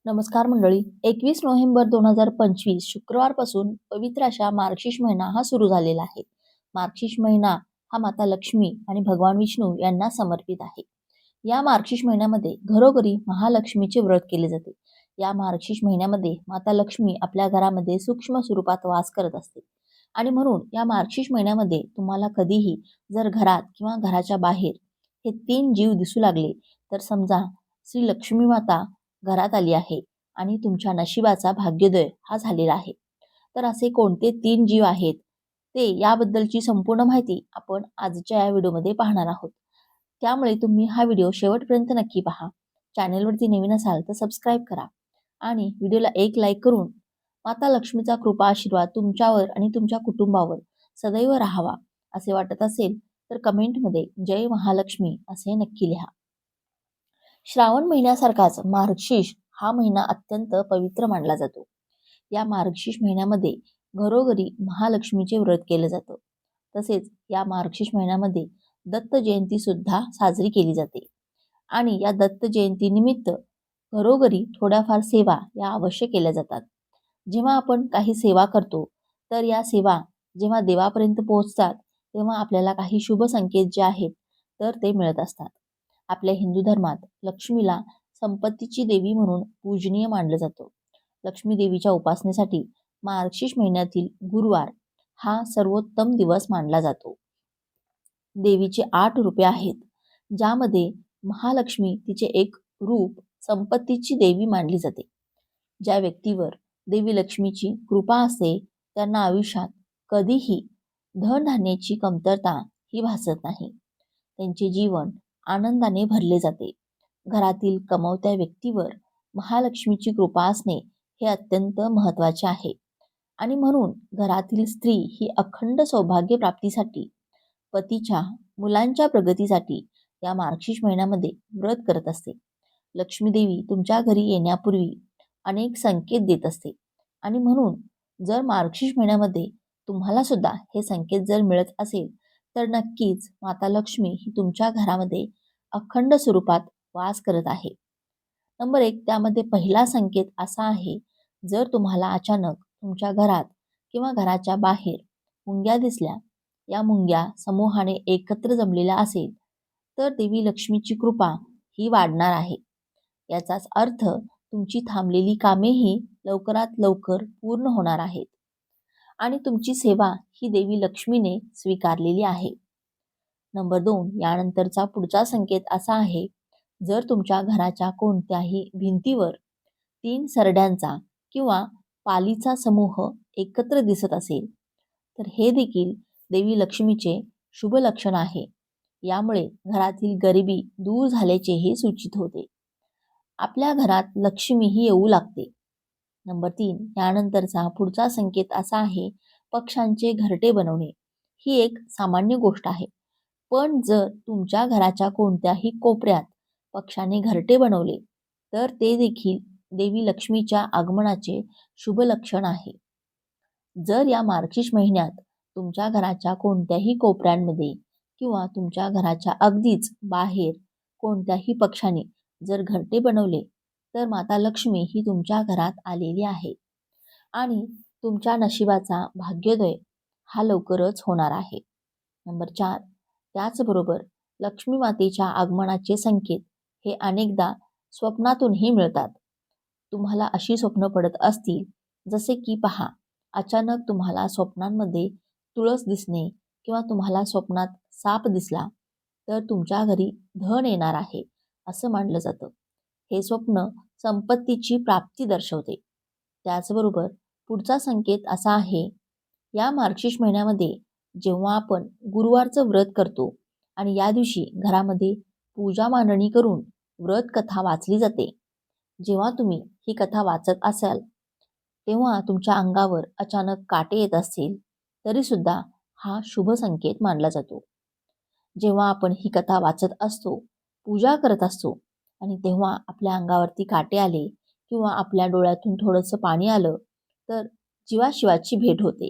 नमस्कार मंडळी. 21 नोव्हेंबर 2025 शुक्रवारपासून पवित्र अशा मार्गशीर्ष महिना हा सुरू झालेला आहे. मार्गशीर्ष महिना हा माता लक्ष्मी आणि भगवान विष्णू यांना समर्पित आहे. या मार्गशीर्ष महिन्यामध्ये घरोघरी महालक्ष्मीचे व्रत केले जाते. या मार्गशीर्ष महिन्यामध्ये माता लक्ष्मी आपल्या घरामध्ये सूक्ष्म स्वरूपात वास करत असते आणि म्हणून या मार्गशीर्ष महिन्यामध्ये तुम्हाला कधीही जर घरात किंवा घराच्या बाहेर हे 3 जीव दिसू लागले तर समजा श्री लक्ष्मी माता घरात आली आहे आणि तुमच्या नशिबाचा भाग्योदय हा झालेला आहे. तर असे कोणते 3 जीव आहेत ते याबद्दलची संपूर्ण माहिती आपण आजच्या या व्हिडिओमध्ये पाहणार आहोत. त्यामुळे तुम्ही हा व्हिडिओ शेवटपर्यंत नक्की पहा. चॅनलवरती नवीन असाल तर सबस्क्राईब करा आणि व्हिडिओला एक लाईक करून माता लक्ष्मीचा कृपा आशीर्वाद तुमच्यावर आणि तुमच्या कुटुंबावर सदैव राहावा असे वाटत असेल तर कमेंटमध्ये जय महालक्ष्मी असे नक्की लिहा. श्रावण महिन्यासारखाच मार्गशीर्ष हा महिना अत्यंत पवित्र मानला जातो. या मार्गशीर्ष महिन्यामध्ये घरोघरी महालक्ष्मीचे व्रत केले जातं. तसेच या मार्गशीर्ष महिन्यामध्ये दत्त जयंती सुद्धा साजरी केली जाते आणि या दत्त जयंती निमित्त घरोघरी थोड्याफार सेवा या अवश्य केल्या जातात. जेव्हा आपण काही सेवा करतो तर या सेवा जेव्हा देवापर्यंत पोहोचतात तेव्हा आपल्याला काही शुभ संकेत जे आहेत तर ते मिळत असतात. आपल्या हिंदू धर्मात लक्ष्मीला संपत्तीची देवी म्हणून पूजनीय मानलं जातं. लक्ष्मी देवीच्या उपासनेसाठी मार्गशीर्ष महिन्यातील गुरुवार हा सर्वोत्तम दिवस मानला जातो. देवीचे 8 रूपे आहेत, ज्यामध्ये महालक्ष्मी तिचे एक रूप संपत्तीची देवी मानली जाते. ज्या व्यक्तीवर देवी लक्ष्मीची कृपा असते त्यांना आयुष्यात कधीही धनधान्याची कमतरता ही भासत नाही. त्यांचे जीवन आनंदाने भरले जाते. घरातील कमवत्या व्यक्तीवर महालक्ष्मीची कृपा असणे हे अत्यंत महत्त्वाचे आहे आणि म्हणून घरातील स्त्री ही अखंड सौभाग्य प्राप्तीसाठी, पतीच्या मुलांच्या प्रगतीसाठी या मार्गशीर्ष महिन्यामध्ये व्रत करत असते. लक्ष्मी देवी तुमच्या घरी येण्यापूर्वी अनेक संकेत देत असते आणि म्हणून जर मार्गशीर्ष महिन्यामध्ये तुम्हाला सुद्धा हे संकेत जर मिळत असेल तर नक्कीच माता लक्ष्मी ही तुमच्या घरामध्ये अखंड स्वरूपात वास करत आहे. नंबर 1 त्यामध्ये पहिला संकेत असा आहे, जर तुम्हाला अचानक तुमच्या घरात किंवा घराच्या बाहेर मुंग्या दिसल्या, या मुंग्या समूहाने एकत्र जमलेल्या असेल तर देवी लक्ष्मीची कृपा ही वाढणार आहे. याचाच अर्थ तुमची थांबलेली कामेही लवकरात लवकर पूर्ण होणार आहेत आणि तुमची सेवा ही देवी लक्ष्मीने स्वीकारलेली आहे. नंबर 2 यानंतरचा पुढचा संकेत असा आहे, जर तुमच्या घराच्या कोणत्याही भिंतीवर 3 सरड्यांचा किंवा पालीचा समूह एकत्र दिसत असेल तर हे देखील देवी लक्ष्मीचे शुभ लक्षण आहे. यामुळे घरातील गरिबी दूर झाल्याचेही सूचित होते. आपल्या घरात लक्ष्मी ही येऊ लागते. नंबर 3 यानंतरचा पुढचा संकेत असा आहे, पक्ष्यांचे घरटे बनवणे. ही एक सामान्य गोष्ट आहे, पण जर तुमच्या घराच्या कोणत्याही कोपऱ्यात पक्ष्याने घरटे बनवले तर ते देखील देवी लक्ष्मीच्या आगमनाचे शुभ लक्षण आहे. जर या मार्गशीर्ष महिन्यात तुमच्या घराच्या कोणत्याही कोपऱ्यांमध्ये किंवा तुमच्या घराच्या अगदीच बाहेर कोणत्याही पक्ष्याने जर घरटे बनवले तर माता लक्ष्मी ही तुमच्या घरात आलेली आहे आणि तुमच्या नशिबाचा भाग्योदय हा लवकरच होणार आहे. नंबर 4 त्याचबरोबर लक्ष्मी मातेच्या आगमनाचे संकेत हे अनेकदा स्वप्नातूनही मिळतात. तुम्हाला अशी स्वप्न पडत असतील, जसे की पहा, अचानक तुम्हाला स्वप्नांमध्ये तुळस दिसणे किंवा तुम्हाला स्वप्नात साप दिसला तर तुमच्या घरी धन येणार आहे असं मानलं जातं. हे स्वप्न संपत्तीची प्राप्ती दर्शवते. त्याचबरोबर पुढचा संकेत असा आहे, या मार्गशीर्ष महिन्यामध्ये जेव्हा आपण गुरुवारचं व्रत करतो आणि या दिवशी घरामध्ये पूजा मांडणी करून व्रत कथा वाचली जाते, जेव्हा तुम्ही ही कथा वाचत असाल तेव्हा तुमच्या अंगावर अचानक काटे येत असतील तरी सुद्धा हा शुभ संकेत मानला जातो. जेव्हा आपण ही कथा वाचत असतो, पूजा करत असतो आणि तेव्हा आपल्या अंगावरती काटे आले किंवा आपल्या डोळ्यातून थोडंसं पाणी आलं तर जीवाशिवाची भेट होते,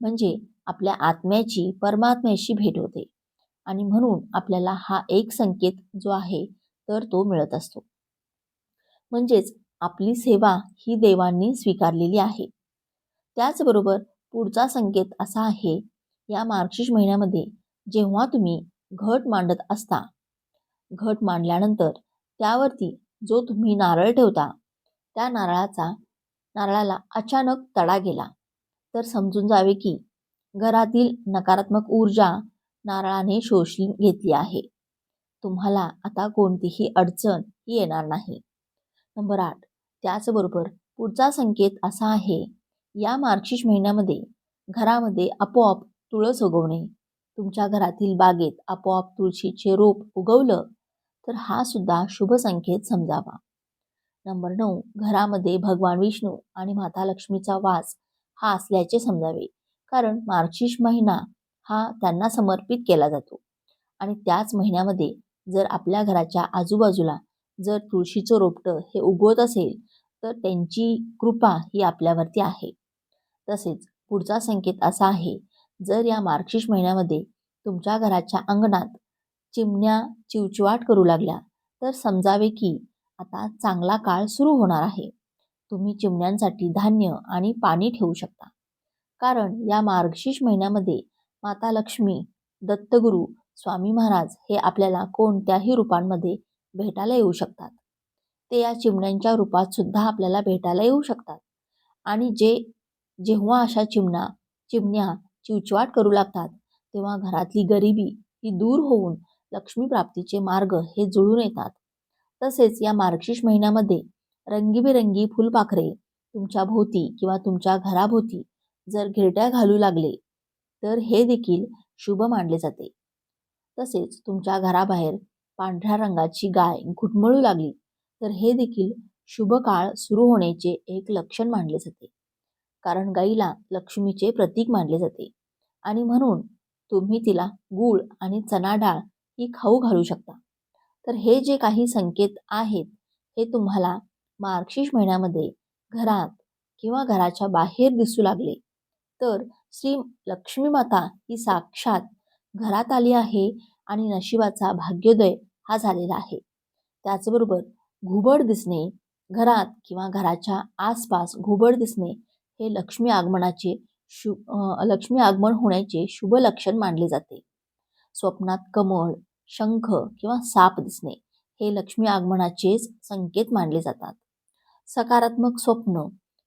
म्हणजे आपल्या आत्म्याची परमात्म्याशी भेट होते आणि म्हणून आपल्याला हा एक संकेत जो आहे तर तो मिळत असतो. म्हणजेच आपली सेवा ही देवांनी स्वीकारलेली आहे. त्याचबरोबर पुढचा संकेत असा आहे, या मार्गशीर्ष महिन्यामध्ये जेव्हा तुम्ही घट मांडत असता, घट मांडल्यानंतर त्यावरती जो तुम्ही नारळ ठेवता, त्या नारळाला अचानक तडा गेला तर समजून जावे की घरातील नकारात्मक ऊर्जा नारळाने शोषली घेतली आहे. तुम्हाला आता कोणतीही अडचण येणार नाही. नंबर 8. त्याचबरोबर पुढचा संकेत असा आहे, या मार्गशीर्ष महिन्यामध्ये घरामध्ये आपोआप तुळस उगवणे, तुमच्या घरातील बागेत आपोआप तुळशीचे रोप उगवलं तर हा सुद्धा शुभ संकेत समजावा. नंबर 9. घरामध्ये भगवान विष्णू आणि माता लक्ष्मीचा वास हा असल्याचे समजावे, कारण मार्गशीर्ष महिना हा त्यांना समर्पित केला जातो. आणि त्याच महिन्यामध्ये जर आपल्या घराच्या आजूबाजूला जर तुळशीचं रोपटं हे उगवत असेल तर त्यांची कृपा ही आपल्यावरती आहे. तसेच पुढचा संकेत असा आहे, जर या मार्गशीर्ष महिन्यामध्ये तुमच्या घराच्या अंगणात चिमण्या चिवचिवाट करू लागल्या तर समजावे की आता चांगला काळ सुरू होणार आहे. तुम्ही चिमण्यांसाठी धान्य आणि पाणी ठेवू शकता, कारण या मार्गशीर्ष महिन्यामध्ये माता लक्ष्मी, दत्तगुरू, स्वामी महाराज हे आपल्याला कोणत्याही रूपांमध्ये भेटायला येऊ शकतात. ते या चिमण्यांच्या रूपात सुद्धा आपल्याला भेटायला येऊ शकतात. आणि जेव्हा अशा चिमण्या चिवचिवाट करू लागतात तेव्हा घरातली गरिबी ही दूर होऊन लक्ष्मी प्राप्तीचे मार्ग हे जुळून येतात. तसेच या मार्गशीर्ष महिन्यामध्ये रंगीबेरंगी फुलपाखरे तुमच्या भोवती किंवा तुमच्या घराभोवती जर घिरट्या घालू लागले तर हे देखील शुभ मानले जाते. तसेच तुमच्या घराबाहेर पांढऱ्या रंगाची गाय घुटमळू लागली तर हे देखील शुभ काळ सुरू होण्याचे एक लक्षण मानले जाते, कारण गाईला लक्ष्मीचे प्रतीक मानले जाते आणि म्हणून तुम्ही तिला गूळ आणि चणा डाळ ही खाऊ घालू शकता. तर हे जे काही संकेत आहेत हे तुम्हाला मार्गशीर्ष महिन्यामध्ये घरात किंवा घराच्या बाहेर दिसू लागले तर श्री लक्ष्मी माता ही साक्षात घरात आली आहे आणि नशिबाचा भाग्योदय हा झालेला आहे. त्याचबरोबर घुबड दिसणे, घरात किंवा घराच्या आसपास घुबड दिसणे हे लक्ष्मी आगमन होण्याचे शुभ लक्षण मानले जाते. स्वप्नात कमळ, शंख किंवा साप दिसणे हे लक्ष्मी आगमनाचेच संकेत मानले जातात. सकारात्मक स्वप्न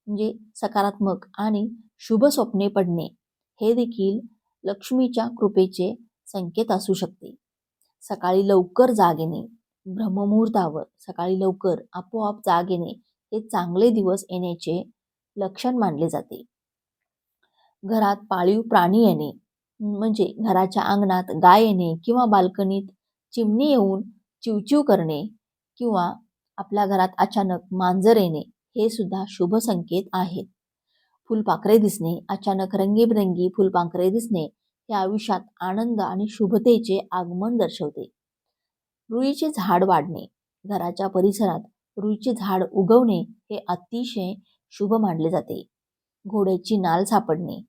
म्हणजे सकारात्मक आणि शुभ स्वप्ने पडणे हे देखील लक्ष्मीच्या कृपेचे संकेत असू शकते. सकाळी लवकर जाग येणे, ब्रह्ममुहूर्तावर सकाळी लवकर आपोआप जाग येणे हे चांगले दिवस येण्याचे लक्षण मानले जाते. घरात पाळीव प्राणी येणे म्हणजे घराच्या अंगणात गाय येणे किंवा बाल्कनीत चिमणी येऊन चिवचिव करणे किंवा आपल्या घरात अचानक मांजर येणे हे सुद्धा शुभ संकेत आहेत. फुलपाखरे दिसणे, अचानक रंगीबेरंगी फुलपाखरे दिसणे हे आयुष्यात आनंद आणि शुभतेचे आगमन दर्शवते. रुईचे झाड वाढणे, घराच्या परिसरात रुईचे झाड उगवणे हे अतिशय शुभ मानले जाते. घोड्याची नाल सापडणे,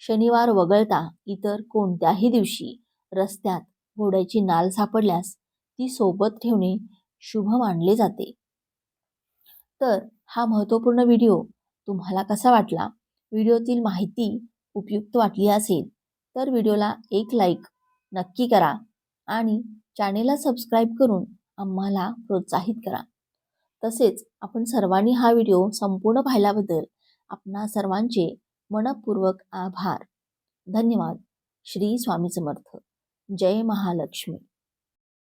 शनिवार वगळता इतर कोणत्याही दिवशी रस्त्यात घोड्याची नाल सापडल्यास ती सोबत ठेवणे शुभ मानले जाते. तर हा महत्त्वपूर्ण व्हिडिओ तुम्हाला कसा वाटला? व्हिडिओतील माहिती उपयुक्त वाटली असेल तर व्हिडिओला एक लाईक नक्की करा आणि चॅनेलला सबस्क्राईब करून आम्हाला प्रोत्साहित करा. तसेच आपण सर्वांनी हा व्हिडिओ संपूर्ण पाहिल्याबद्दल आपणा सर्वांचे मनःपूर्वक आभार. धन्यवाद. श्री स्वामी समर्थ. जय महालक्ष्मी.